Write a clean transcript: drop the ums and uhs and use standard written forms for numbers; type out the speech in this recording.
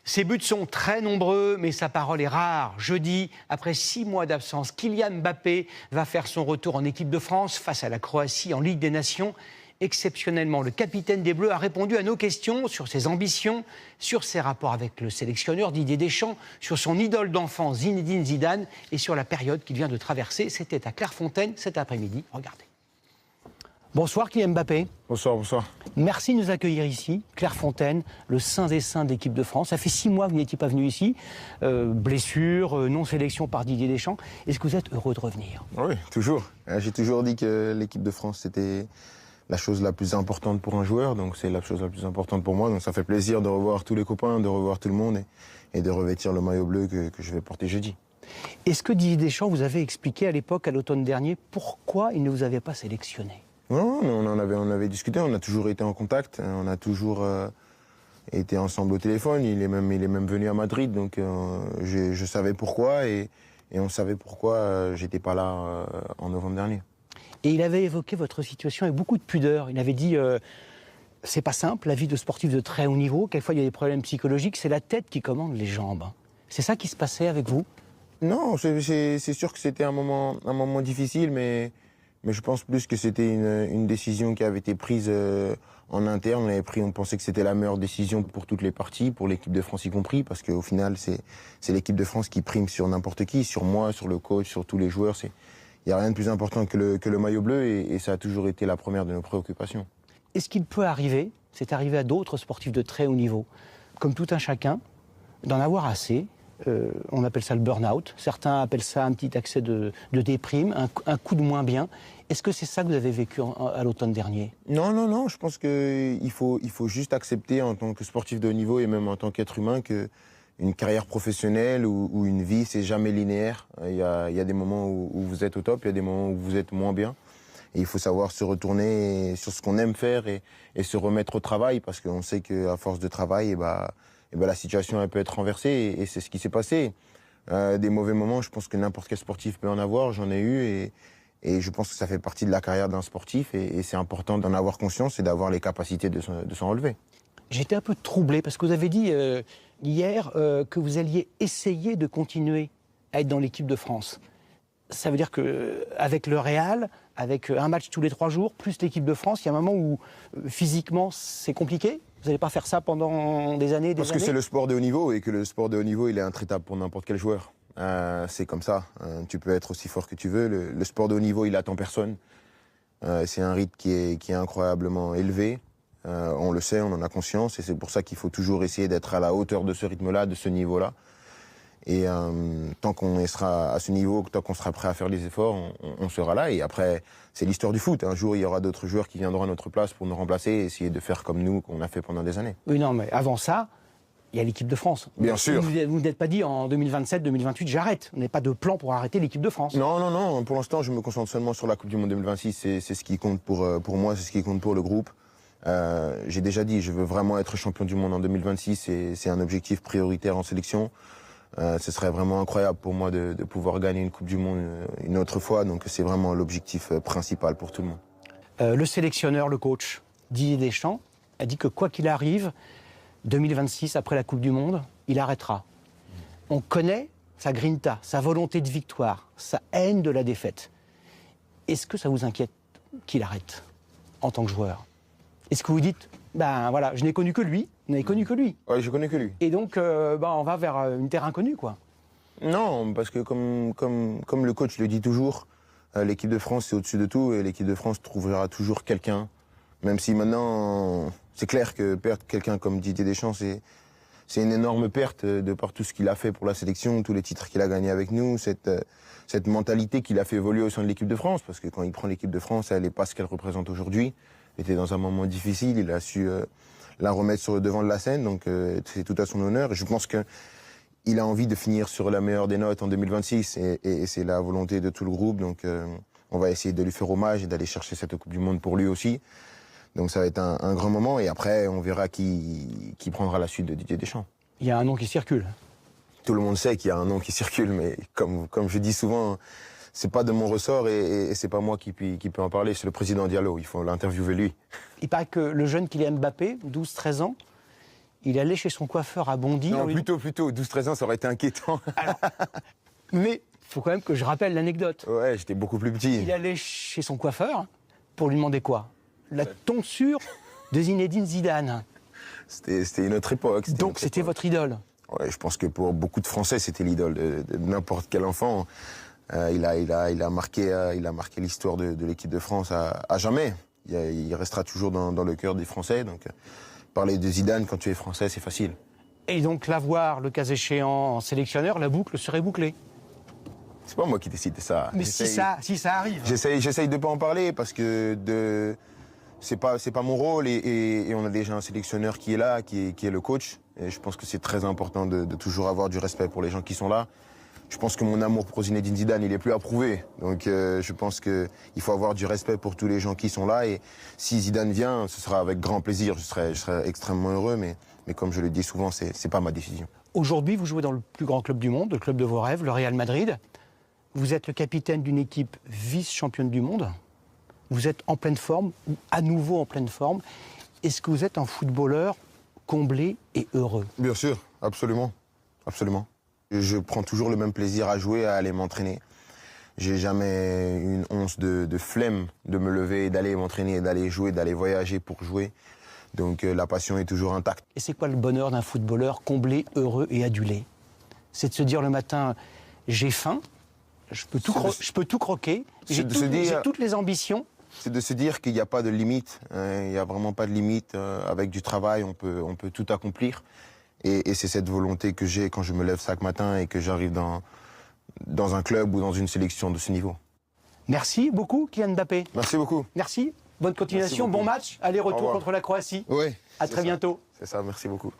Ses buts sont très nombreux, mais sa parole est rare. Jeudi, après 6 mois d'absence, Kylian Mbappé va faire son retour en équipe de France face à la Croatie en Ligue des Nations. Exceptionnellement, le capitaine des Bleus a répondu à nos questions sur ses ambitions, sur ses rapports avec le sélectionneur Didier Deschamps, sur son idole d'enfance Zinedine Zidane et sur la période qu'il vient de traverser. C'était à Clairefontaine cet après-midi. Regardez. Bonsoir Kylian Mbappé. Bonsoir, bonsoir. Merci de nous accueillir ici, Clairefontaine, le saint des saints de l'équipe de France. Ça fait 6 mois que vous n'étiez pas venu ici. Blessure, non-sélection par Didier Deschamps. Est-ce que vous êtes heureux de revenir? Oui, toujours. J'ai toujours dit que l'équipe de France, c'était la chose la plus importante pour un joueur. Donc c'est la chose la plus importante pour moi. Donc ça fait plaisir de revoir tous les copains, de revoir tout le monde et de revêtir le maillot bleu que je vais porter jeudi. Est-ce que Didier Deschamps vous avait expliqué à l'époque, à l'automne dernier, pourquoi il ne vous avait pas sélectionné? Non, on avait discuté, on a toujours été en contact, on a toujours été ensemble au téléphone. Il est même venu à Madrid, donc je savais pourquoi et on savait pourquoi j'étais pas là en novembre dernier. Et il avait évoqué votre situation avec beaucoup de pudeur. Il avait dit c'est pas simple, la vie de sportif de très haut niveau. Quelquefois il y a des problèmes psychologiques, c'est la tête qui commande les jambes. C'est ça qui se passait avec vous? Non, c'est sûr que c'était un moment difficile, mais je pense plus que c'était une décision qui avait été prise en interne. On pensait que c'était la meilleure décision pour toutes les parties, pour l'équipe de France y compris, parce qu'au final, c'est l'équipe de France qui prime sur n'importe qui, sur moi, sur le coach, sur tous les joueurs. Il n'y a rien de plus important que le maillot bleu et ça a toujours été la première de nos préoccupations. Est-ce qu'il peut arriver, c'est arrivé à d'autres sportifs de très haut niveau, comme tout un chacun, d'en avoir assez? On appelle ça le burn-out. Certains appellent ça un petit accès de déprime, un coup de moins bien. Est-ce que c'est ça que vous avez vécu à l'automne dernier? Non. Je pense qu'il faut juste accepter en tant que sportif de haut niveau et même en tant qu'être humain qu'une carrière professionnelle ou une vie, c'est jamais linéaire. Il y a des moments où vous êtes au top, il y a des moments où vous êtes moins bien. Et il faut savoir se retourner sur ce qu'on aime faire et se remettre au travail parce qu'on sait qu'à force de travail, la situation elle peut être renversée et c'est ce qui s'est passé. Des mauvais moments, je pense que n'importe quel sportif peut en avoir, j'en ai eu et je pense que ça fait partie de la carrière d'un sportif et c'est important d'en avoir conscience et d'avoir les capacités de s'en relever. J'étais un peu troublé parce que vous avez dit hier que vous alliez essayer de continuer à être dans l'équipe de France. Ça veut dire qu'avec le Real, avec un match tous les 3 jours, plus l'équipe de France, il y a un moment où physiquement c'est compliqué? Vous n'allez pas faire ça pendant des années, Parce que c'est le sport de haut niveau et que le sport de haut niveau, il est intraitable pour n'importe quel joueur. C'est comme ça. Tu peux être aussi fort que tu veux. Le sport de haut niveau, il attend personne. C'est un rythme qui est incroyablement élevé. On le sait, on en a conscience et c'est pour ça qu'il faut toujours essayer d'être à la hauteur de ce rythme-là, de ce niveau-là. Et tant qu'on sera à ce niveau, tant qu'on sera prêt à faire les efforts, on sera là. Et après, c'est l'histoire du foot. Un jour, il y aura d'autres joueurs qui viendront à notre place pour nous remplacer et essayer de faire comme nous, qu'on a fait pendant des années. Oui, non, mais avant ça, il y a l'équipe de France. Bien sûr. Vous n'êtes pas dit en 2027, 2028, j'arrête. On n'a pas de plan pour arrêter l'équipe de France. Non. Pour l'instant, je me concentre seulement sur la Coupe du Monde 2026. C'est ce qui compte pour moi, c'est ce qui compte pour le groupe. J'ai déjà dit, je veux vraiment être champion du monde en 2026 et c'est un objectif prioritaire en sélection. Ce serait vraiment incroyable pour moi de pouvoir gagner une Coupe du Monde une autre fois. Donc c'est vraiment l'objectif principal pour tout le monde. Le sélectionneur, le coach, Didier Deschamps, a dit que quoi qu'il arrive, 2026, après la Coupe du Monde, il arrêtera. On connaît sa grinta, sa volonté de victoire, sa haine de la défaite. Est-ce que ça vous inquiète qu'il arrête en tant que joueur? Est-ce que vous dites, ben voilà, je n'ai connu que lui, vous n'avez connu que lui? Oui, je connais que lui. Et donc, on va vers une terre inconnue, quoi. Non, parce que comme le coach le dit toujours, l'équipe de France, c'est au-dessus de tout, et l'équipe de France trouvera toujours quelqu'un. Même si maintenant, c'est clair que perdre quelqu'un comme Didier Deschamps, c'est une énorme perte de par tout ce qu'il a fait pour la sélection, tous les titres qu'il a gagnés avec nous, cette mentalité qu'il a fait évoluer au sein de l'équipe de France, parce que quand il prend l'équipe de France, elle n'est pas ce qu'elle représente aujourd'hui. Il était dans un moment difficile, il a su la remettre sur le devant de la scène, donc c'est tout à son honneur. Et je pense qu'il a envie de finir sur la meilleure des notes en 2026, et c'est la volonté de tout le groupe, donc on va essayer de lui faire hommage et d'aller chercher cette Coupe du Monde pour lui aussi. Donc ça va être un grand moment, et après on verra qui prendra la suite de Didier Deschamps. Il y a un nom qui circule. Tout le monde sait qu'il y a un nom qui circule, mais comme je dis souvent, c'est pas de mon ressort et c'est pas moi qui peut en parler, c'est le président Diallo, il faut l'interviewer lui. Il paraît que le jeune Kylian Mbappé, 12-13 ans, il allait chez son coiffeur à Bondy. Non, plutôt, 12-13 ans, ça aurait été inquiétant. Mais il faut quand même que je rappelle l'anecdote. Ouais, j'étais beaucoup plus petit. Il allait chez son coiffeur pour lui demander quoi? La tonsure de Zinedine Zidane. C'était une autre époque. Donc c'était votre idole? Ouais, je pense que pour beaucoup de Français, c'était l'idole de n'importe quel enfant. Il a marqué l'histoire de l'équipe de France à jamais. Il restera toujours dans le cœur des Français. Donc, parler de Zidane quand tu es français, c'est facile. Et donc l'avoir, le cas échéant, en sélectionneur, la boucle serait bouclée. C'est pas moi qui décide de ça. Mais si ça arrive. J'essaye de pas en parler parce que c'est pas mon rôle et on a déjà un sélectionneur qui est là, qui est le coach. Et je pense que c'est très important de toujours avoir du respect pour les gens qui sont là. Je pense que mon amour pour Zinedine Zidane, il est plus approuvé. Donc je pense qu'il faut avoir du respect pour tous les gens qui sont là. Et si Zidane vient, ce sera avec grand plaisir. Je serai extrêmement heureux. Mais comme je le dis souvent, c'est pas ma décision. Aujourd'hui, vous jouez dans le plus grand club du monde, le club de vos rêves, le Real Madrid. Vous êtes le capitaine d'une équipe vice-championne du monde. Vous êtes en pleine forme, ou à nouveau en pleine forme. Est-ce que vous êtes un footballeur comblé et heureux? Bien sûr, absolument. Absolument. Je prends toujours le même plaisir à jouer, à aller m'entraîner. J'ai jamais une once de flemme de me lever, d'aller m'entraîner, d'aller jouer, d'aller voyager pour jouer. Donc la passion est toujours intacte. Et c'est quoi le bonheur d'un footballeur comblé, heureux et adulé? C'est de se dire le matin, j'ai faim, je peux tout croquer, j'ai toutes les ambitions. C'est de se dire qu'il n'y a pas de limite, il n'y a vraiment pas de limite. Avec du travail, on peut tout accomplir. Et c'est cette volonté que j'ai quand je me lève chaque matin et que j'arrive dans un club ou dans une sélection de ce niveau. Merci beaucoup, Kylian Mbappé. Merci beaucoup. Merci. Bonne continuation, bon match. Aller-retour contre la Croatie. Oui. À très bientôt. C'est ça, merci beaucoup.